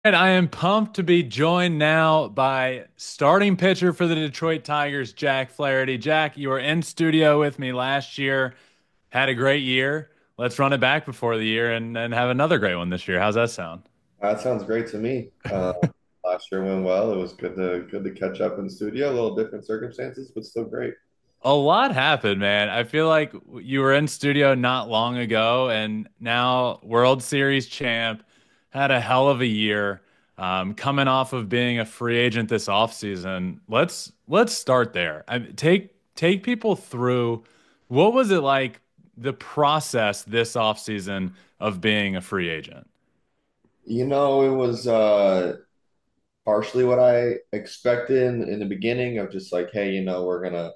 And I am pumped to be joined now by starting pitcher for the Detroit Tigers, Jack Flaherty. Jack, you were in studio with me last year, had a great year. Let's run it back before the year and have another great one this year. How's that sound? That sounds great to me. Last year went well. It was good to catch up in the studio. A little different circumstances, but still great. A lot happened, man. I feel like you were in studio not long ago, and now World Series champ, had a hell of a year, coming off of being a free agent this offseason. Let's start there. Take people through what was it like the process this offseason of being a free agent? It was partially what I expected in the beginning of just like, hey, we're gonna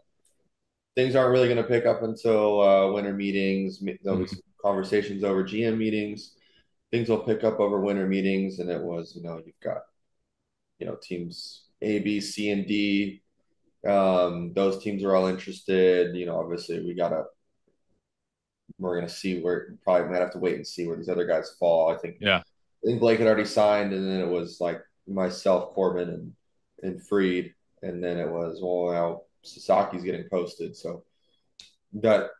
things aren't really gonna pick up until winter meetings. There'll be Mhm. some conversations over GM meetings. Things will pick up over winter meetings, and it was, you've got teams A, B, C, and D. Those teams are all interested. Obviously we're gonna see where probably might have to wait and see where these other guys fall. Yeah. I think Blake had already signed, and then it was like myself, Corbin, and Freed, and then it was well now Sasaki's getting posted, so that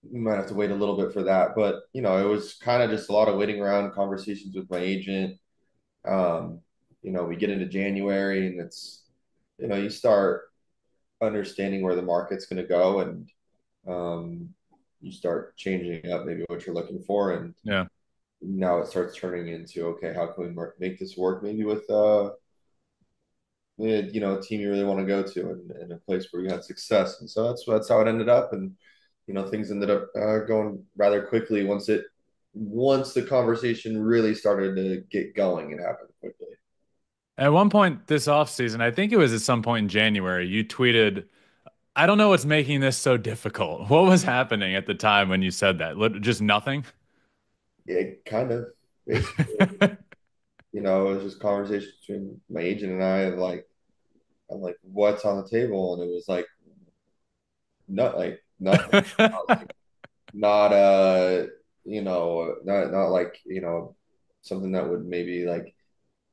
we might have to wait a little bit for that. But it was kind of just a lot of waiting around, conversations with my agent. Um, we get into January, and it's you start understanding where the market's going to go, and um, you start changing up maybe what you're looking for, and Yeah. now it starts turning into okay, how can we make this work? Maybe with a team you really want to go to, and a place where you had success. And so that's how it ended up, and things ended up going rather quickly once the conversation really started to get going. It happened quickly. At one point this offseason, I think it was at some point in January, you tweeted, I don't know what's making this so difficult. What was happening at the time when you said that? Just nothing? It kind of basically, it was just conversation between my agent and I of like I'm like, what's on the table? And it was like nothing. Not not like something that would maybe like,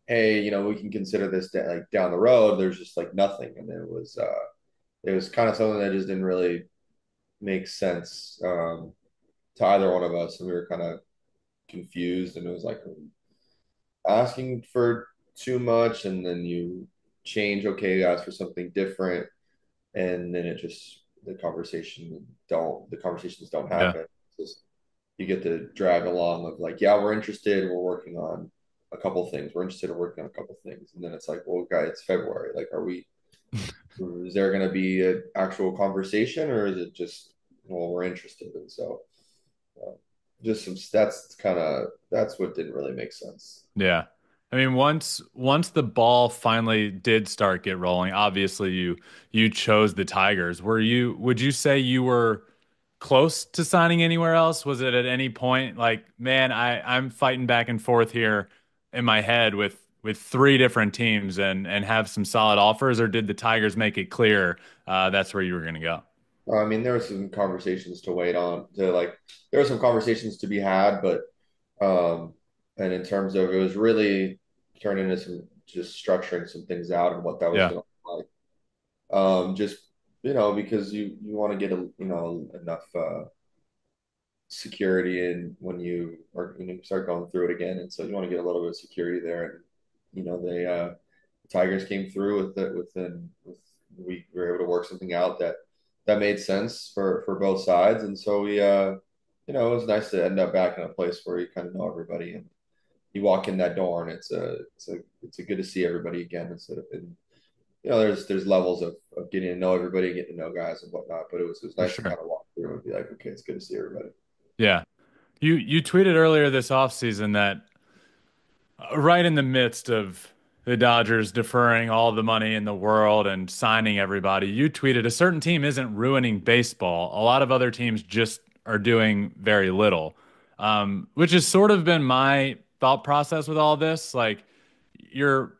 hey, we can consider this like down the road. There's just like nothing, and it was kind of something that just didn't really make sense to either one of us, and we were kind of confused, and it was like asking for too much, and then you change, okay, you ask for something different, and then it just the conversations don't Yeah. happen. It's just you get to drag along of like, yeah, we're interested, we're working on a couple things, we're interested in working on a couple things, and then it's like, well, guys, it's February, like, is there going to be an actual conversation, or is it just, well, we're interested? And so uh, just some that's what didn't really make sense. Yeah. I mean, once the ball finally did start get rolling, obviously you chose the Tigers. Would you say you were close to signing anywhere else? Was it at any point like, man, I'm fighting back and forth here in my head with three different teams and have some solid offers, or did the Tigers make it clear that's where you were gonna go? I mean, there were some conversations to wait on to like, there were some conversations to be had, but um, and in terms of it was really turning into some just structuring some things out and what that was Yeah, going to look like. Just because you want to get enough security in when you start going through it again, and so you want to get a little bit of security there. And they the Tigers came through with we were able to work something out that made sense for both sides, and so it was nice to end up back in a place where you kind of know everybody, and you walk in that door, and it's a good to see everybody again instead of in there's levels of getting to know everybody, getting to know guys and whatnot. But it was for nice to sure. kind of walk through and be like, okay, it's good to see everybody. Yeah. You tweeted earlier this offseason that right in the midst of the Dodgers deferring all the money in the world and signing everybody, you tweeted a certain team isn't ruining baseball. A lot of other teams just are doing very little, which has sort of been my thought process with all this. Like you're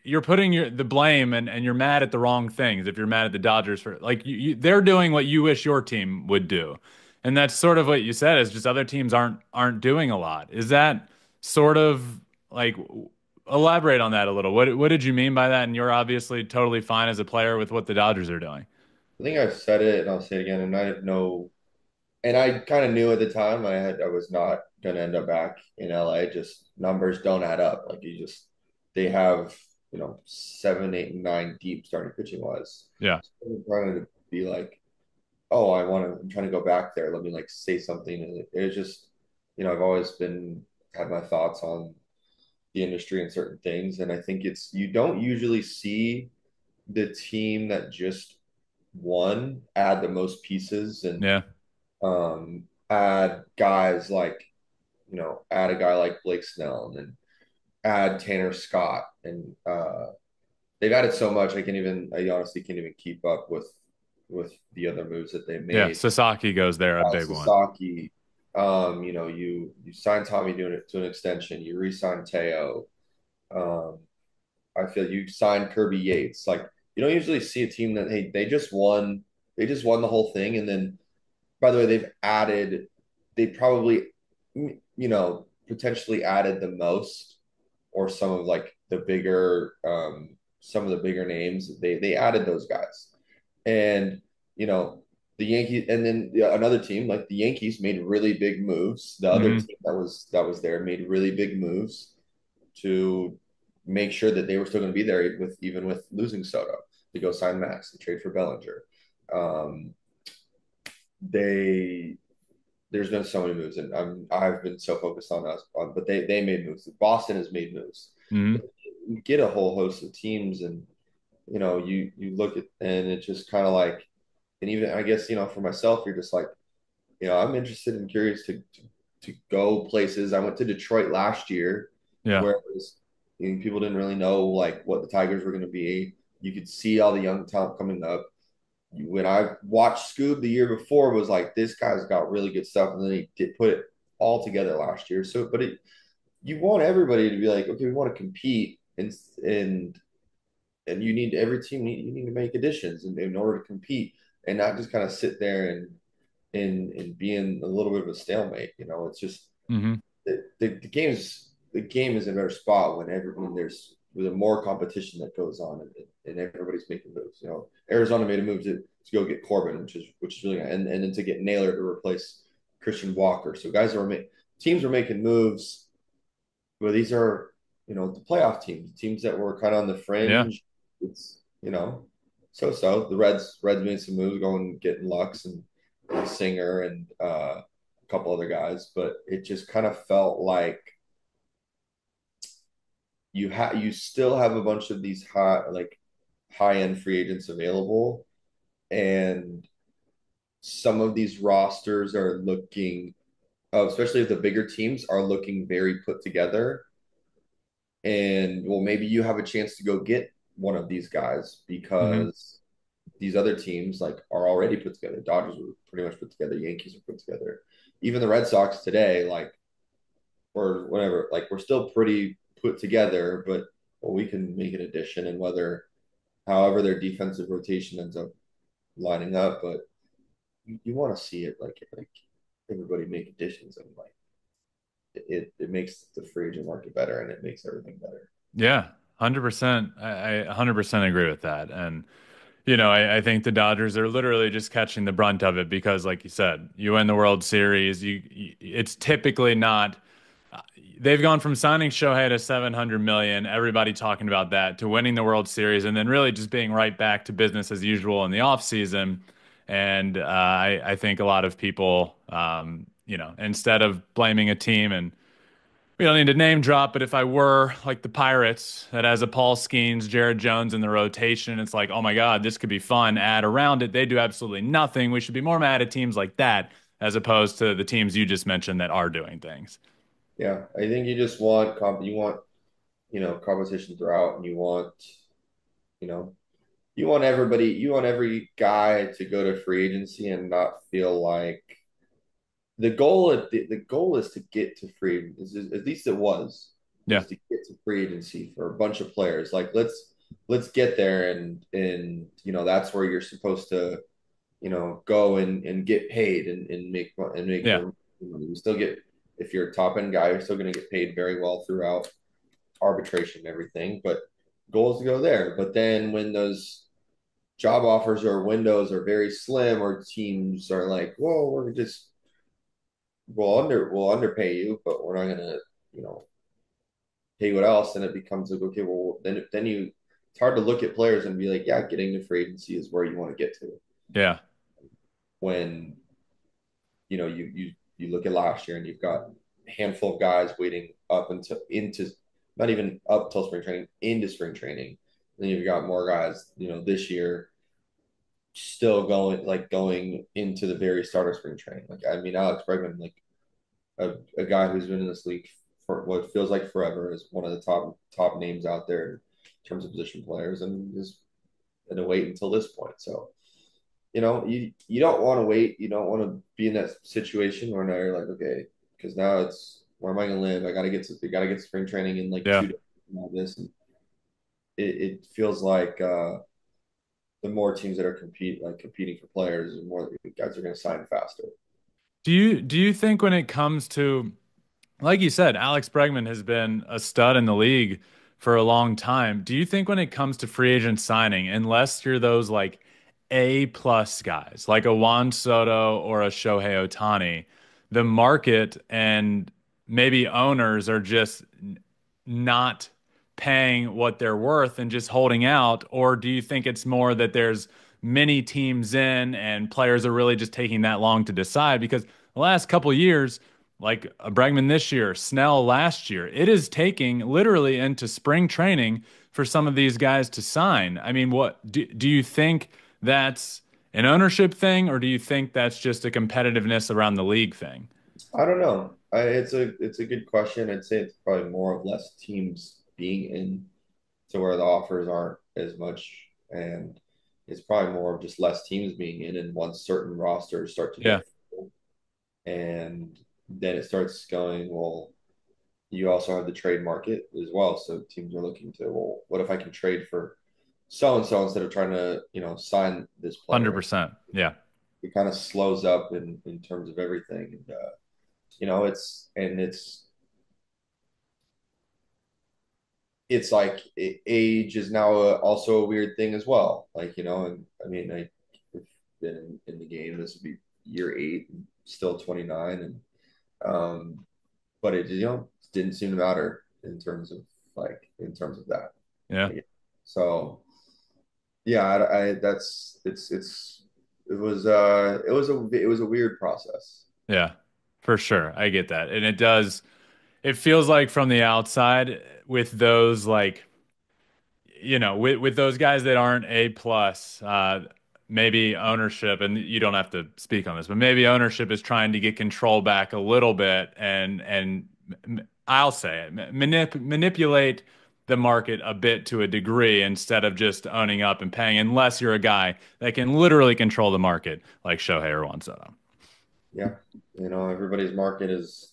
you're putting the blame and you're mad at the wrong things if you're mad at the Dodgers for like they're doing what you wish your team would do. And that's sort of what you said is just other teams aren't doing a lot. Is that sort of like elaborate on that a little. What did you mean by that? And you're obviously totally fine as a player with what the Dodgers are doing. I think I've said it and I'll say it again. And I know, and I kind of knew at the time I was not going to end up back in LA. Just numbers don't add up. Like they have, 7, 8, and 9 deep starting pitching wise. Yeah. So I'm trying to be like, oh, I'm trying to go back there. Let me like say something. And it was just, I've always had my thoughts on the industry and certain things. And I think you don't usually see the team that just won add the most pieces and Yeah. add guys like, add a guy like Blake Snell and then add Tanner Scott. And they've added so much. I honestly can't even keep up with the other moves that they Yeah. made. Sasaki goes there, a big one. Sasaki, you signed Tommy doing it to an extension. You re-signed Teo. Um, I feel you signed Kirby Yates. Like you don't usually see a team that hey they just won the whole thing, and then by the way they probably potentially added the most or some of the bigger names they added those guys, and you know the Yankees, and then another team like the Yankees made really big moves. The other Hmm. team that was there made really big moves to make sure that they were still going to be there with even with losing Soto to go sign Max to trade for Bellinger. Um, they there's been so many moves, and I've been so focused on us, but they made moves. Boston has made moves. Hmm. You get a whole host of teams, and you look at and it's just kind of like, and even I guess for myself, you're just like, I'm interested and curious to go places. I went to Detroit last year, Yeah. where it was, people didn't really know like what the Tigers were going to be. You could see all the young talent coming up. When I watched Scoob the year before, was like this guy's got really good stuff, and then he did put it all together last year. So, but you want everybody to be like, okay, we want to compete, and you need every team you need to make additions in order to compete, and not just kind of sit there and be in a little bit of a stalemate. It's just Hmm. the game is in a better spot when there's with more competition that goes on, and everybody's making moves. Arizona made a move to go get Corbin, which is really good, and then to get Naylor to replace Christian Walker. So teams are making moves, but these are the playoff teams that were kind of on the Yeah. fringe. It's so the Reds made some moves going getting Lux and Singer and a couple other guys, but it just kind of felt like you still have a bunch of these high end free agents available, and some of these rosters are looking, especially if the bigger teams are looking very put together. And well, maybe you have a chance to go get one of these guys Hmm. because these other teams like are already put together. Dodgers were pretty much put together. Yankees are put together. Even the Red Sox today, like or whatever, like we're still pretty put together. But well, we can make an addition, and however their defensive rotation ends up lining up, but you want to see it like everybody make additions, and like it makes the free agent market better, and it makes everything better. Yeah. 100%. I 100% agree with that. And I think the Dodgers are literally just catching the brunt of it because, like you said, you win the World Series. It's typically not. They've gone from signing Shohei to 700 million, everybody talking about that, to winning the World Series, and then really just being right back to business as usual in the offseason. And I think a lot of people, instead of blaming a team, and we don't need to name drop, but if I were like the Pirates that has a Paul Skeens, Jared Jones in the rotation, it's like, oh my God, this could be fun. Add around it. They do absolutely nothing. We should be more mad at teams like that as opposed to the teams you just mentioned that are doing things. Yeah, I think you just want you want competition throughout, and you know you want every guy to go to free agency and not feel like the goal is to get to free at least it was Yeah. to get to free agency for a bunch of players. Like let's get there, and that's where you're supposed to go and get paid and make Yeah. your money. You still get, if you're a top end guy, you're still going to get paid very well throughout arbitration and everything, but goals to go there. But then when those job offers or windows are very slim, or teams are like, "Whoa, we're just we'll underpay you, but we're not gonna, you know, pay what else," and it becomes like, okay, well, then you it's hard to look at players and be like, yeah, getting to free agency is where you want to get to. Yeah. When you look at last year and you've got a handful of guys waiting up until into not even up till spring training, into spring training. Then you've got more guys, this year still going into the very start of spring training. Like, I mean, Alex Bregman, like a guy who's been in this league for what feels like forever, is one of the top names out there in terms of position players, and is going to wait until this point. So you don't want to wait. You don't want to be in that situation where now you're like, okay, because now it's where am I going to live? I got to get spring training in like Yeah. 2 days and all this, and it feels like the more teams that are competing for players, the more guys are going to sign faster. Do you think when it comes to, like you said, Alex Bregman has been a stud in the league for a long time. Do you think when it comes to free agent signing, unless you're those like A plus guys, like a Juan Soto or a Shohei Ohtani, the market and maybe owners are just not paying what they're worth and just holding out? Or do you think it's more that there's many teams in and players are really just taking that long to decide? Because the last couple of years, like Bregman this year, Snell last year, it is taking literally into spring training for some of these guys to sign. I mean, what do you think that's an ownership thing, or do you think that's just a competitiveness around the league thing? I don't know. It's a good question. I'd say it's probably more of less teams being in to where the offers aren't as much, and it's probably more of just less teams being in, and once certain rosters start to Yeah, get full, and then it starts going, well, you also have the trade market as well. So teams are looking to, well, what if I can trade for so and so instead of trying to, sign this player? 100%. Yeah, It kind of slows up in terms of everything. And it's like age is now also a weird thing as well. Like, and I mean, I've been in the game. This would be year 8, and still 29, and but it didn't seem to matter in terms of that. yeah, Like, so yeah, I that's it's it was a weird process. yeah, for sure. I get that. And it does, it feels like from the outside with those like with those guys that aren't A plus, maybe ownership, and you don't have to speak on this, but maybe ownership is trying to get control back a little bit, and I'll say it, manipulate the market a bit to a degree instead of just owning up and paying, unless you're a guy that can literally control the market like Shohei or Juan Soto. Yeah, everybody's market is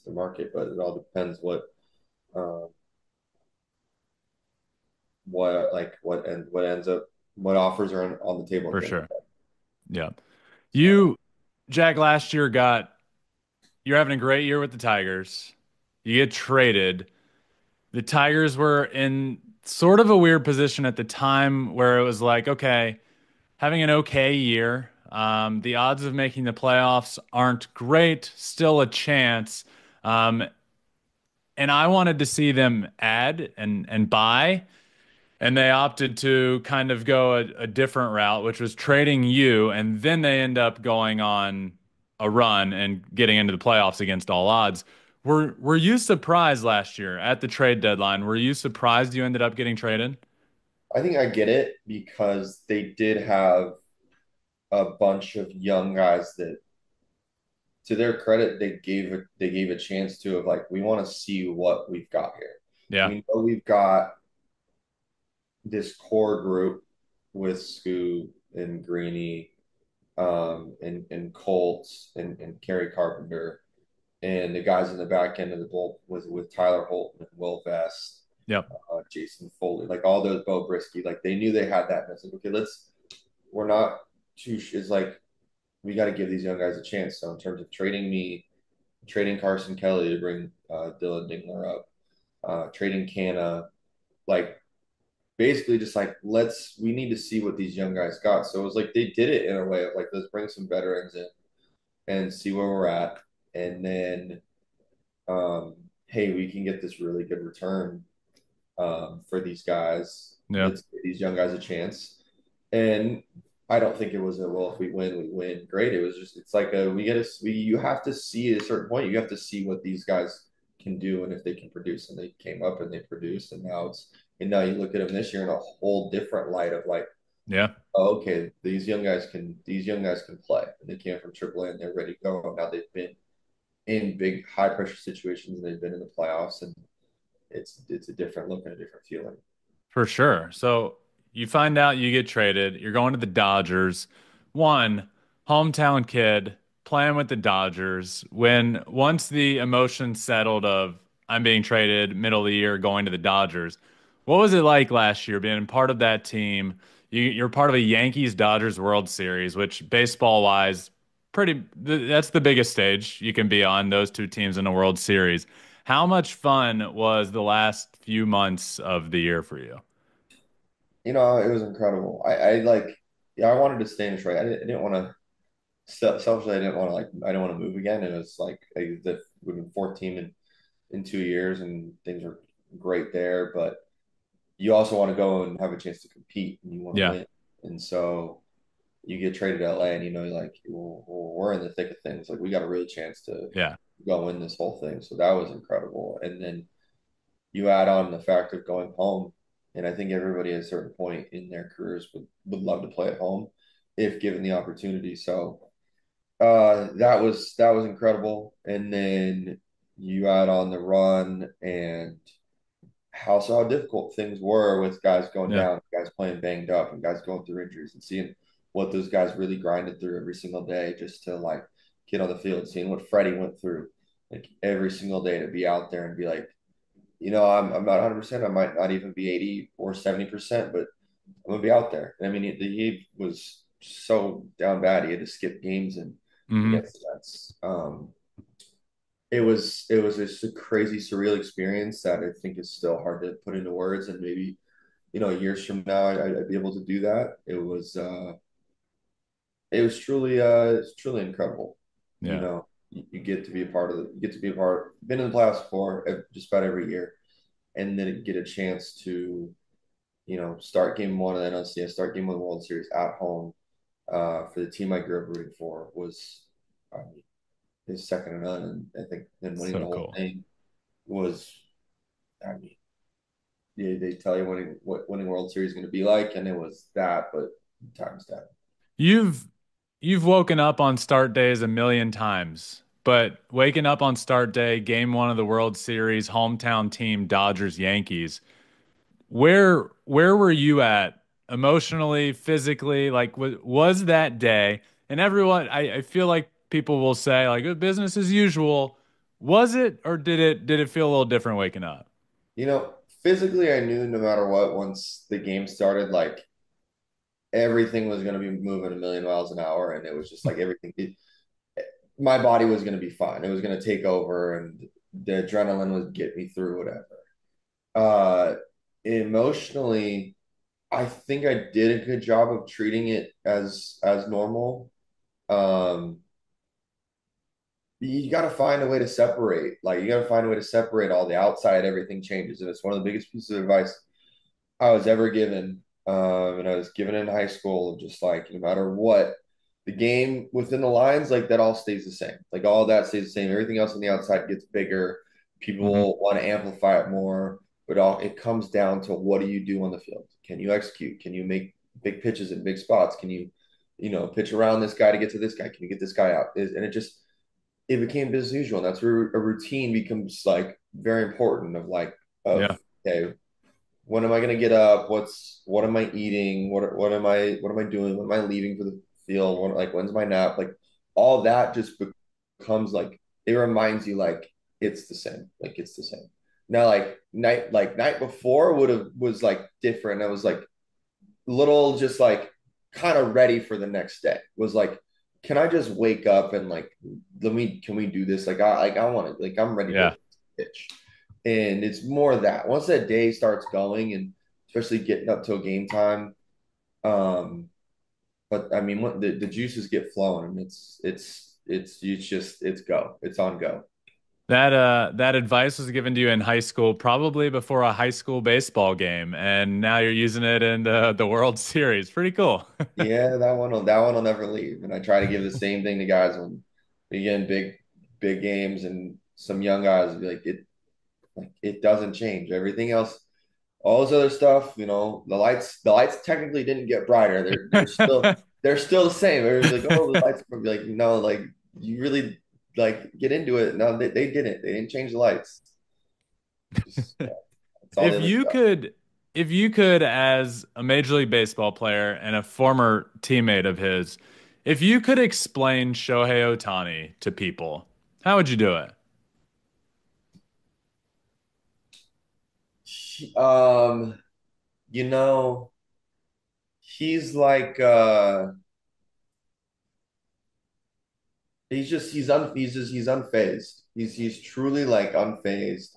the market, but it all depends uh, what ends up what offers are on the table at For the end of sure. the day. Yeah. So You, Jack, last year you're having a great year with the Tigers. You get traded. The Tigers were in sort of a weird position at the time where it was like, okay, having an okay year. The odds of making the playoffs aren't great, still a chance. Um, and I wanted to see them add and buy, and they opted to kind of go a different route, which was trading you, and then they end up going on a run and getting into the playoffs against all odds. Were you surprised last year at the trade deadline? Were you surprised you ended up getting traded? I think I get it because they did have a bunch of young guys that, to their credit, they gave a chance to, of like, we want to see what we've got here. Yeah. We know we've got this core group with Scoo and Greeny, and Colts and Kerry Carpenter, and the guys in the back end of the bowl with Tyler Holton and Will Vest, Yep. Jason Foley, like all those, Bo Brisky, like they knew they had that. And it's like, okay, we're not too. It's like we got to give these young guys a chance. So in terms of trading Carson Kelly to bring Dylan Dingler up, trading Canna, like basically just like we need to see what these young guys got. So it was like they did it in a way of like let's bring some veterans in and see where we're at, and then um, hey, we can get this really good return for these guys. Yeah. Let's give these young guys a chance. And I don't think it was a well, if we win, we win. Great. It was just it's like a you have to see at a certain point. You have to see what these guys can do and if they can produce. And they came up and they produced, and now you look at them this year in a whole different light of like, Yeah. oh, okay, these young guys can play. And they came from AAA and they're ready to go. Now they've been in big high pressure situations and they've been in the playoffs, and it's a different look and a different feeling. For sure. So you find out you get traded. You're going to the Dodgers. One, hometown kid playing with the Dodgers. When once the emotion settled of I'm being traded middle of the year going to the Dodgers, what was it like last year being part of that team? You're part of a Yankees Dodgers World Series, which baseball wise, that's the biggest stage you can be on, those two teams in a World Series. How much fun was the last few months of the year for you? It was incredible. I like, yeah, I wanted to stay in Detroit. I didn't want to, selfishly, I didn't want to move again. It was like, we've been 14 in 2 years and things are great there, but you also want to go and have a chance to compete and you want to Yeah, win. And so you get traded to LA and, you're like, well, we're in the thick of things. Like, we got a real chance to yeah, go win this whole thing. So that was incredible. And then you add on the fact of going home. And I think everybody at a certain point in their careers would love to play at home if given the opportunity. So that was incredible. And then you add on the run and how difficult things were with guys going yeah. down, guys playing banged up, and guys going through injuries, and seeing what those guys really grinded through every single day just to like get on the field, seeing what Freddie went through like every single day to be out there and be like, I'm not 100%. I might not even be 80 or 70%, but I'm gonna be out there. And I mean, he was so down bad. He had to skip games and Hmm. against the Mets. It was just a crazy surreal experience that I think is still hard to put into words. And maybe years from now, I'd be able to do that. It's truly incredible. Yeah. You get to be a part of it. You get to be a part. Been in the playoffs before, just about every year, and then get a chance to start game one of the NLCS, start game one of the World Series at home for the team I grew up rooting for was I mean, is second to none. And I think then winning the So whole cool. thing was, I mean, they tell you what winning World Series is going to be like, and it was that, but times that. You've you've woken up on start days a million times, but waking up on start day, game one of the World Series, hometown team, Dodgers, Yankees. Where were you at emotionally, physically? Like, was that day? And everyone, I feel like people will say like business as usual. Was it, or did it feel a little different waking up? Physically, I knew no matter what, once the game started, like everything was going to be moving a million miles an hour, and it was just like my body was going to be fine. It was going to take over, and the adrenaline would get me through whatever. Uh, Emotionally, I think I did a good job of treating it as normal. Um, you got to find a way to separate. Like you got to find a way to separate all the outside. Everything changes, and it's one of the biggest pieces of advice I was ever given. And I was given in high school, just like no matter what, the game within the lines, like that all stays the same. Like all that stays the same. Everything else on the outside gets bigger. Hmm. People want to amplify it more, but all it comes down to what do you do on the field? Can you execute? Can you make big pitches in big spots? Can you, pitch around this guy to get to this guy? Can you get this guy out? And it became business as usual. And that's where a routine becomes like very important of like Yeah, of okay, when am I going to get up? What am I eating? What am I doing? When am I leaving for the field? When's my nap? Like all that just becomes like it reminds you like it's the same. Like it's the same. Now night before was like different. I was like little just like kind of ready for the next day. Was like, can I just wake up and like can we do this? Like I want to like I'm ready to yeah. pitch. And it's more of that. Once that day starts going, and especially getting up till game time, um, but I mean, when the juices get flowing, and it's go. It's on go. That advice was given to you in high school, probably before a high school baseball game, and now you're using it in the World Series. Pretty cool. Yeah, that one will never leave. And I try to give the same thing to guys when we get in big games, and some young guys will be like it doesn't change. Everything else, all this other stuff, the lights technically didn't get brighter. They're still the same. Everybody's like, oh, the lights are like, no, like you really like get into it. No, they didn't. They didn't change the lights. Just yeah, it's all the If other you stuff. could, if you could, as a Major League Baseball player and a former teammate of his, if you could explain Shohei Ohtani to people, how would you do it? Um, you know, he's like he's unfazed. He's truly like unfazed.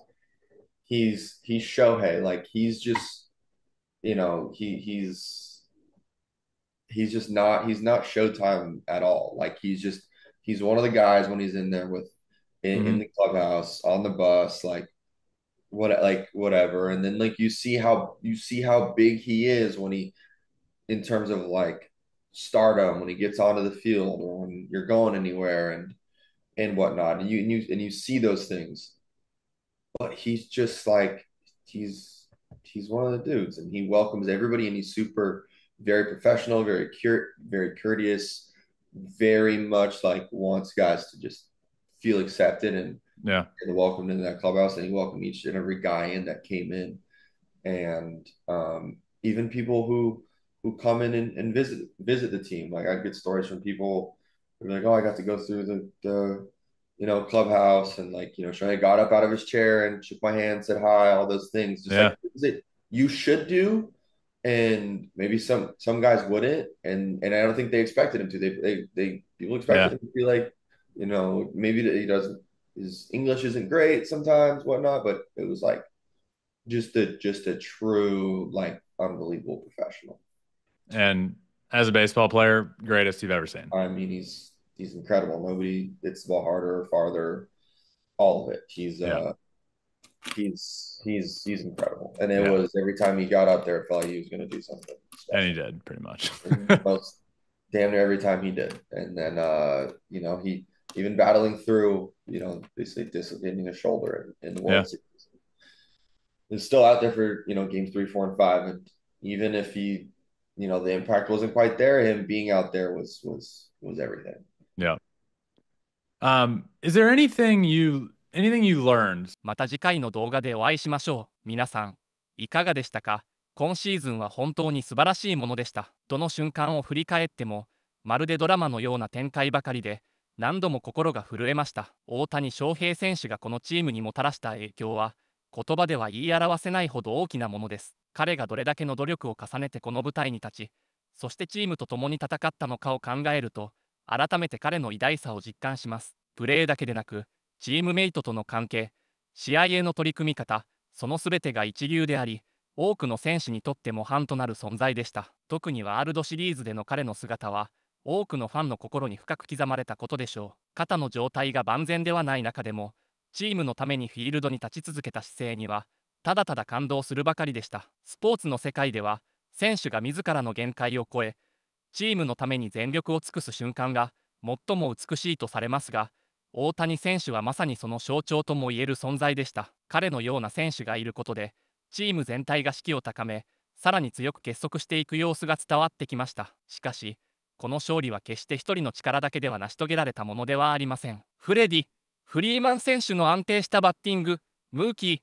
He's Shohei. Like he's just he's not Showtime at all. Like he's one of the guys when he's in there with in Hmm. the clubhouse on the bus, like whatever. And then like you see how big he is when he in terms of like stardom when he gets onto the field or when you're going anywhere and whatnot. And you see those things. But he's just like he's one of the dudes, and he welcomes everybody, and he's super very professional, very courteous, very much like wants guys to just feel accepted Yeah. and welcomed into that clubhouse, and he welcomed each and every guy in that came in, and even people who come in and visit the team. Like I get stories from people who are like, oh, I got to go through the clubhouse, and like Shohei got up out of his chair and shook my hand, said hi, all those things, just like Yeah. things that you should do, and maybe some guys wouldn't, and I don't think they expected him to. They people expected Yeah. him to be like, maybe that he doesn't. His English isn't great sometimes, whatnot, but it was like just a true like unbelievable professional. And as a baseball player, greatest you've ever seen. I mean, he's incredible. Nobody hits the ball harder or farther. All of it. He's Yeah. he's incredible. And it Yeah. was every time he got up there, it felt like he was going to do something And he special. did pretty much. And most damn near every time he did. And then he even battling through basically dislocating his shoulder in the Yeah. World Series. Is still out there for games 3, 4, and 5, and even if the impact wasn't quite there, him being out there was everything. Yeah. Is there anything you learned? また次回の動画でお会いしましょう。皆さん、いかがでしたか？今シーズンは本当に素晴らしいものでした。どの瞬間を振り返っても、まるでドラマのような展開ばかりで、何度も心が震えました。大谷翔平選手がこのチームにもたらした影響は、言葉では言い表せないほど大きなものです。彼がどれだけの努力を重ねてこの舞台に立ち、そしてチームと共に戦ったのかを考えると、改めて彼の偉大さを実感します。プレーだけでなく、チームメイトとの関係、試合への取り組み方、そのすべてが一流であり、多くの選手にとって模範となる存在でした。特にワールドシリーズでの彼の姿は、多くのファンの心に深く刻まれたことでしょう。肩の状態が万全ではない中でも、チームのためにフィールドに立ち続けた姿勢には、ただただ感動するばかりでした。スポーツの世界では、選手が自らの限界を超え、チームのために全力を尽くす瞬間が最も美しいとされますが、大谷選手はまさにその象徴ともいえる存在でした。彼のような選手がいることで、チーム全体が士気を高め、さらに強く結束していく様子が伝わってきました。しかし、この勝利は決して一人の力だけでは成し遂げられたものではありません。フレディ・フリーマン選手の安定したバッティング、ムーキー・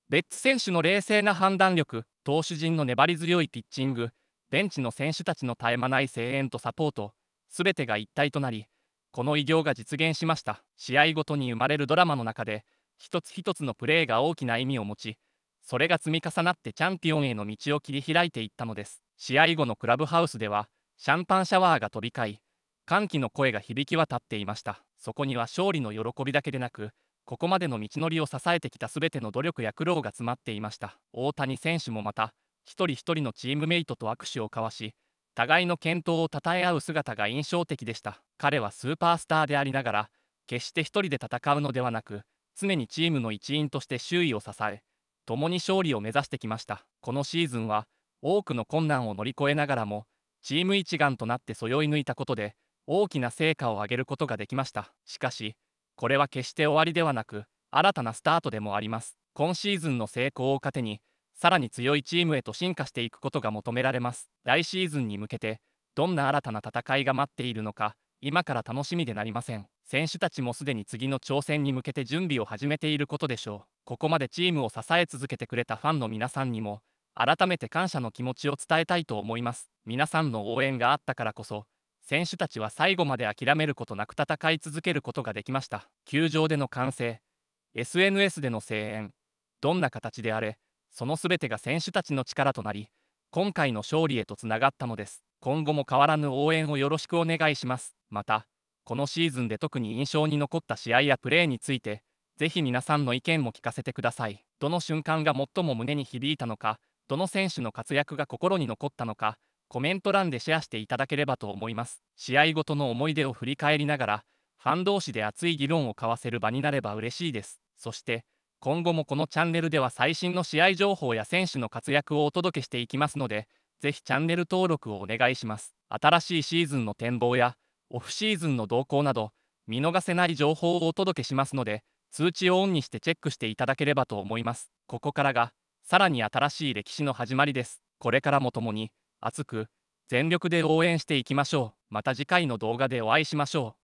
ベッツ選手の冷静な判断力、投手陣の粘り強いピッチング、ベンチの選手たちの絶え間ない声援とサポート、すべてが一体となり、この偉業が実現しました。試合ごとに生まれるドラマの中で、一つ一つのプレーが大きな意味を持ち、それが積み重なってチャンピオンへの道を切り開いていったのです。試合後のクラブハウスでは、シャンパンシャワーが飛び交い、歓喜の声が響き渡っていました。そこには勝利の喜びだけでなく、ここまでの道のりを支えてきた全ての努力や苦労が詰まっていました。大谷選手もまた、一人一人のチームメイトと握手を交わし、互いの健闘を称え合う姿が印象的でした。彼はスーパースターでありながら、決して一人で戦うのではなく、常にチームの一員として周囲を支え、共に勝利を目指してきました。このシーズンは、多くの困難を乗り越えながらも、チーム一丸となって背負い抜いたことで、大きな成果を上げることができました。しかし、これは決して終わりではなく、新たなスタートでもあります。今シーズンの成功を糧に、さらに強いチームへと進化していくことが求められます。来シーズンに向けて、どんな新たな戦いが待っているのか、今から楽しみでなりません。選手たちもすでに次の挑戦に向けて準備を始めていることでしょう。ここまでチームを支え続けてくれたファンの皆さんにも、改めて感謝の気持ちを伝えたいと思います。皆さんの応援があったからこそ、選手たちは最後まで諦めることなく戦い続けることができました。球場での歓声、SNS での声援、どんな形であれ、その全てが選手たちの力となり、今回の勝利へとつながったのです。今後も変わらぬ応援をよろしくお願いします。また、このシーズンで特に印象に残った試合やプレーについて、ぜひ皆さんの意見も聞かせてください。どの瞬間が最も胸に響いたのか、どの選手の活躍が心に残ったのか、コメント欄でシェアしていただければと思います。試合ごとの思い出を振り返りながら、ファン同士で熱い議論を交わせる場になれば嬉しいです。そして、今後もこのチャンネルでは最新の試合情報や選手の活躍をお届けしていきますので、ぜひチャンネル登録をお願いします。新しいシーズンの展望や、オフシーズンの動向など、見逃せない情報をお届けしますので、通知をオンにしてチェックしていただければと思います。ここからが、さらに新しい歴史の始まりです。これからも共に、熱く、全力で応援していきましょう。また次回の動画でお会いしましょう。